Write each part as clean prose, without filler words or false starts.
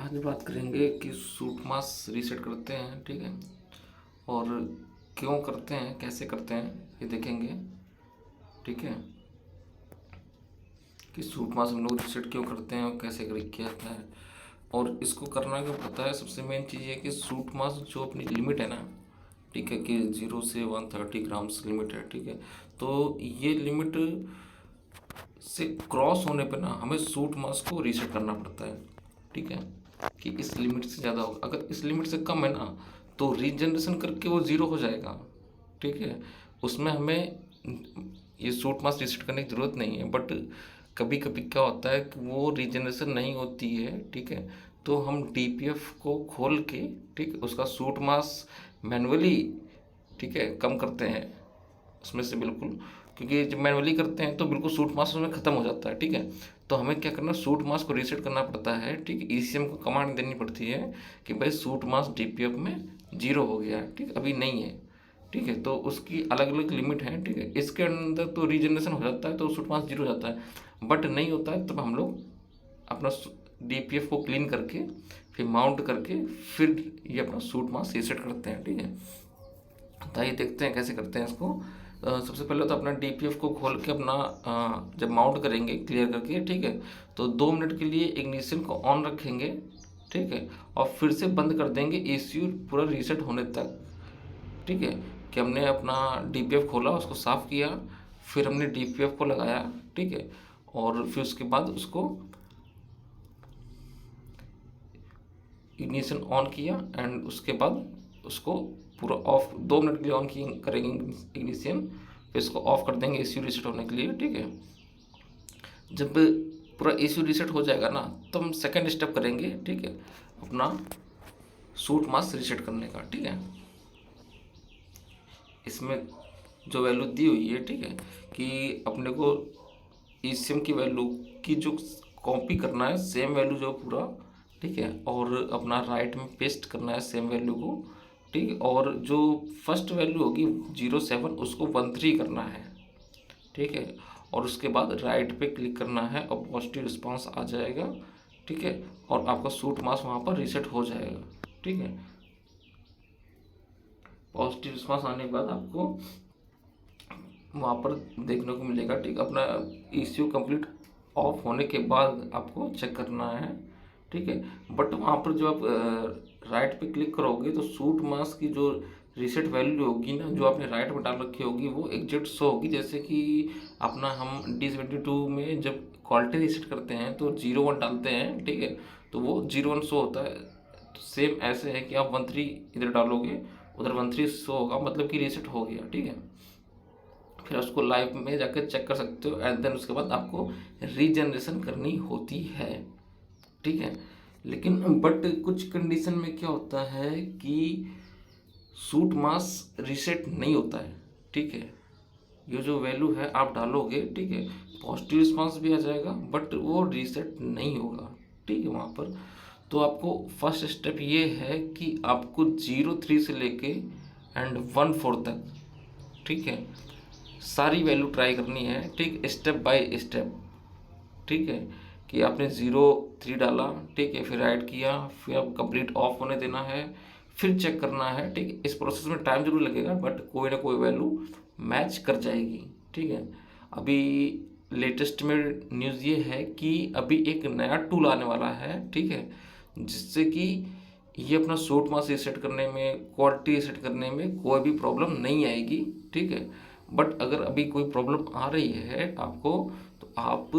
आज बात करेंगे कि सूट मास रीसेट करते हैं, ठीक है। और क्यों करते हैं, कैसे करते हैं, ये देखेंगे, ठीक है। कि सूट मास हम लोग रीसेट क्यों करते हैं और कैसे किया जाता है। और इसको करना क्यों पड़ता है, सबसे मेन चीज़ ये कि सूट मास जो अपनी लिमिट है ना, ठीक है, कि 0 से 130 ग्राम्स लिमिट है, ठीक है। तो ये लिमिट से क्रॉस होने पे ना हमें सूट मास को रीसेट करना पड़ता है, ठीक है। कि इस लिमिट से ज़्यादा होगा, अगर इस लिमिट से कम है ना तो रीजनरेशन करके वो ज़ीरो हो जाएगा, ठीक है। उसमें हमें ये सूट मास रीसेट करने की ज़रूरत नहीं है। बट कभी कभी क्या होता है कि वो रीजनरेशन नहीं होती है, ठीक है। तो हम डीपीएफ को खोल के, ठीक, उसका सूट मास मैनुअली, ठीक है, कम करते हैं उसमें से, बिल्कुल। क्योंकि जब मैनुअली करते हैं तो बिल्कुल सूट मास उसमें ख़त्म हो जाता है, ठीक है। तो हमें क्या करना, सूट मास को रीसेट करना पड़ता है, ठीक है। ईसीएम को कमांड देनी पड़ती है कि भाई सूट मास डीपीएफ में जीरो हो गया है, ठीक, अभी नहीं है, ठीक है। तो उसकी अलग अलग लिमिट है, ठीक है। इसके अंदर तो रीजनरेशन हो जाता है तो सूट मास जीरो हो जाता है। बट नहीं होता है तब हम लोग अपना डीपीएफ को क्लीन करके फिर माउंट करके फिर ये अपना सूट मास रीसेट करते हैं, ठीक है। तो आइए देखते हैं कैसे करते हैं इसको। सबसे पहले तो अपना डीपीएफ को खोल के अपना जब माउंट करेंगे क्लियर करके, ठीक है, तो 2 मिनट के लिए इग्निशन को ऑन रखेंगे, ठीक है। और फिर से बंद कर देंगे ईसीयू पूरा रीसेट होने तक, ठीक है। कि हमने अपना डीपीएफ खोला, उसको साफ़ किया, फिर हमने डीपीएफ को लगाया, ठीक है। और फिर उसके बाद उसको इग्निशन ऑन किया एंड उसके बाद उसको पूरा ऑफ 2 मिनट के लिए ऑन की करेंगे इग्निशन, फिर इसको ऑफ कर देंगे एसी रीसेट होने के लिए, ठीक है। जब पूरा एसी रीसेट हो जाएगा ना तो हम सेकंड स्टेप करेंगे, ठीक है, अपना सूट मास रीसेट करने का, ठीक है। इसमें जो वैल्यू दी हुई है, ठीक है, कि अपने को ईसीएम की वैल्यू की जो कॉपी करना है सेम वैल्यू जो पूरा, ठीक है। और अपना राइट में पेस्ट करना है सेम वैल्यू को, ठीक है। और जो फर्स्ट वैल्यू होगी 07 उसको 13 करना है, ठीक है। और उसके बाद राइट पे क्लिक करना है और पॉजिटिव रिस्पांस आ जाएगा, ठीक है। और आपका सूट मास वहाँ पर रीसेट हो जाएगा, ठीक है। पॉजिटिव रिस्पांस आने के बाद आपको वहाँ पर देखने को मिलेगा, ठीक, अपना ईसीयू कंप्लीट ऑफ होने के बाद आपको चेक करना है, ठीक है। बट वहाँ पर जो आप राइट पे क्लिक करोगे तो सूट मास की जो रीसेट वैल्यू होगी ना, जो आपने राइट में डाल रखी होगी वो एग्जैक्ट शो होगी। जैसे कि अपना हम D72 में जब क्वालिटी रीसेट करते हैं तो 01 डालते हैं, ठीक है, तो वो 01 शो होता है। तो सेम ऐसे है कि आप 13 इधर डालोगे, उधर 13 शो होगा, मतलब कि रीसेट हो गया, ठीक है। फिर उसको लाइव में जाकर चेक कर सकते हो एंड देन उसके बाद आपको रीजनरेशन करनी होती है, ठीक है। लेकिन बट कुछ कंडीशन में क्या होता है कि सूट मास रीसेट नहीं होता है, ठीक है। ये जो वैल्यू है आप डालोगे, ठीक है, पॉजिटिव रिस्पांस भी आ जाएगा बट वो रीसेट नहीं होगा, ठीक है, वहाँ पर। तो आपको फर्स्ट स्टेप ये है कि आपको 03 से लेके एंड 14 तक, ठीक है, सारी वैल्यू ट्राई करनी है, ठीक, स्टेप बाय स्टेप, ठीक है। कि आपने 03 डाला, ठीक है, फिर ऐड किया, फिर आप कंप्लीट ऑफ होने देना है, फिर चेक करना है, ठीक। इस प्रोसेस में टाइम जरूर लगेगा बट कोई ना कोई वैल्यू मैच कर जाएगी, ठीक है। अभी लेटेस्ट में न्यूज़ ये है कि अभी एक नया टूल आने वाला है, ठीक है, जिससे कि ये अपना सूट मास रीसेट करने में, क्वालिटी रीसेट करने में कोई भी प्रॉब्लम नहीं आएगी, ठीक है। बट अगर अभी कोई प्रॉब्लम आ रही है आपको तो आप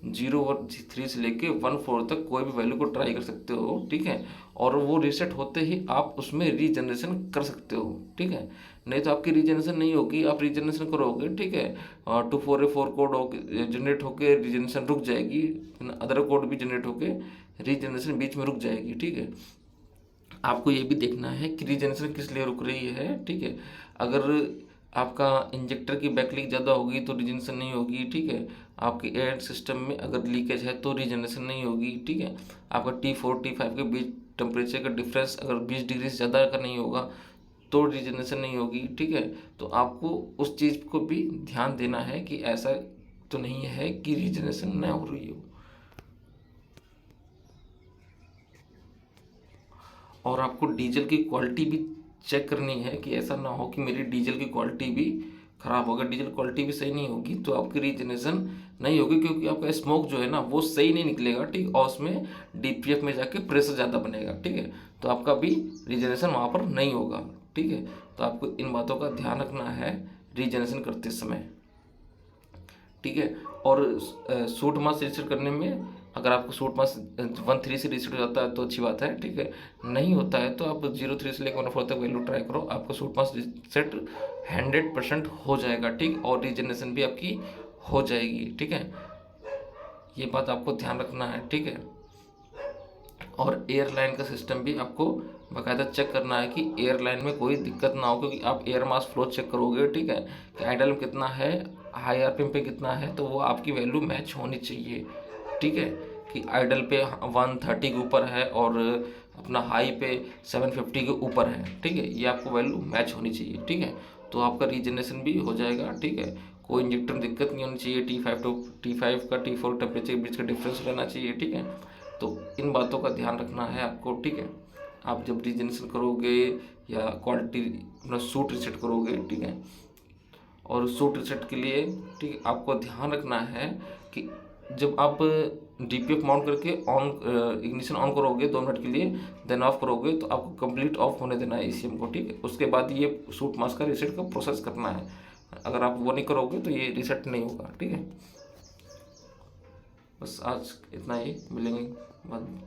03 से लेके 14 तक कोई भी वैल्यू को ट्राई कर सकते हो, ठीक है। और वो रीसेट होते ही आप उसमें रीजनरेशन कर सकते हो, ठीक है। नहीं तो आपकी रीजनरेशन नहीं होगी, आप रीजनरेशन करोगे, ठीक है, 24A4 कोड हो जनरेट होके रीजनरेशन रुक जाएगी, अदर कोड भी जनरेट होके रीजनरेशन बीच में रुक जाएगी, ठीक है। आपको ये भी देखना है कि रीजनरेशन किस लिए रुक रही है, ठीक है। अगर आपका इंजेक्टर की बैकलीक ज़्यादा होगी तो रीजनरेशन नहीं होगी, ठीक है। आपके एयर सिस्टम में अगर लीकेज है तो रीजनरेशन नहीं होगी, ठीक है। आपका T4 T5 के बीच टेम्परेचर का डिफरेंस अगर 20 डिग्री से ज़्यादा का नहीं होगा तो रीजनरेशन नहीं होगी, ठीक है। तो आपको उस चीज़ को भी ध्यान देना है कि ऐसा तो नहीं है कि रीजनरेशन न हो रही हो। और आपको डीजल की क्वालिटी भी चेक करनी है कि ऐसा ना हो कि मेरी डीजल की क्वालिटी भी ख़राब होगा। डीजल क्वालिटी भी सही नहीं होगी तो आपकी रीजनरेशन नहीं होगी, क्योंकि आपका स्मोक जो है ना वो सही नहीं निकलेगा, ठीक, और उसमें डीपीएफ में जाके प्रेशर ज़्यादा बनेगा, ठीक है, तो आपका भी रीजनरेशन वहाँ पर नहीं होगा, ठीक है। तो आपको इन बातों का ध्यान रखना है रीजनरेशन करते समय, ठीक है। और सूट मास रीसेट करने में अगर आपको सूट मास 1.3 से रीसेट हो जाता है तो अच्छी बात है, ठीक है। नहीं होता है तो आप 0.3 से लेकर 1.4 तक वैल्यू ट्राई करो, आपका सूट मास रीसेट 100% हो जाएगा, ठीक, और रीजनरेशन भी आपकी हो जाएगी, ठीक है। ये बात आपको ध्यान रखना है, ठीक है। और एयरलाइन का सिस्टम भी आपको बाकायदा चेक करना है कि एयरलाइन में कोई दिक्कत ना हो, क्योंकि आप एयर मास फ्लो चेक करोगे, ठीक है, कि आइडल में कितना है, हाई आरपीएम पे कितना है, तो वो आपकी वैल्यू मैच होनी चाहिए, ठीक है, कि आइडल पे 130 के ऊपर है और अपना हाई पे 750 के ऊपर है, ठीक है, ये आपको वैल्यू मैच होनी चाहिए, ठीक है। तो आपका रीजनरेशन भी हो जाएगा, ठीक है। कोई इंजेक्टर में दिक्कत नहीं होनी चाहिए, T5 का T4 टेम्परेचर के बीच का डिफरेंस रहना चाहिए, ठीक है। तो इन बातों का ध्यान रखना है आपको, ठीक है। आप जब रीजनरेशन करोगे या क्वालिटी अपना सूट रिसेट करोगे, ठीक है, और सूट रिसेट के लिए, ठीक है, आपको ध्यान रखना है कि जब आप डीपीएफ माउंट करके ऑन इग्निशन ऑन करोगे 2 मिनट के लिए, देन ऑफ करोगे, तो आपको कंप्लीट ऑफ होने देना है ईसीएम को, ठीक है। उसके बाद ये सूट मास्क का रिसेट का प्रोसेस करना है। अगर आप वो नहीं करोगे तो ये रिसेट नहीं होगा, ठीक है। बस आज इतना ही, मिलेंगे बाद में।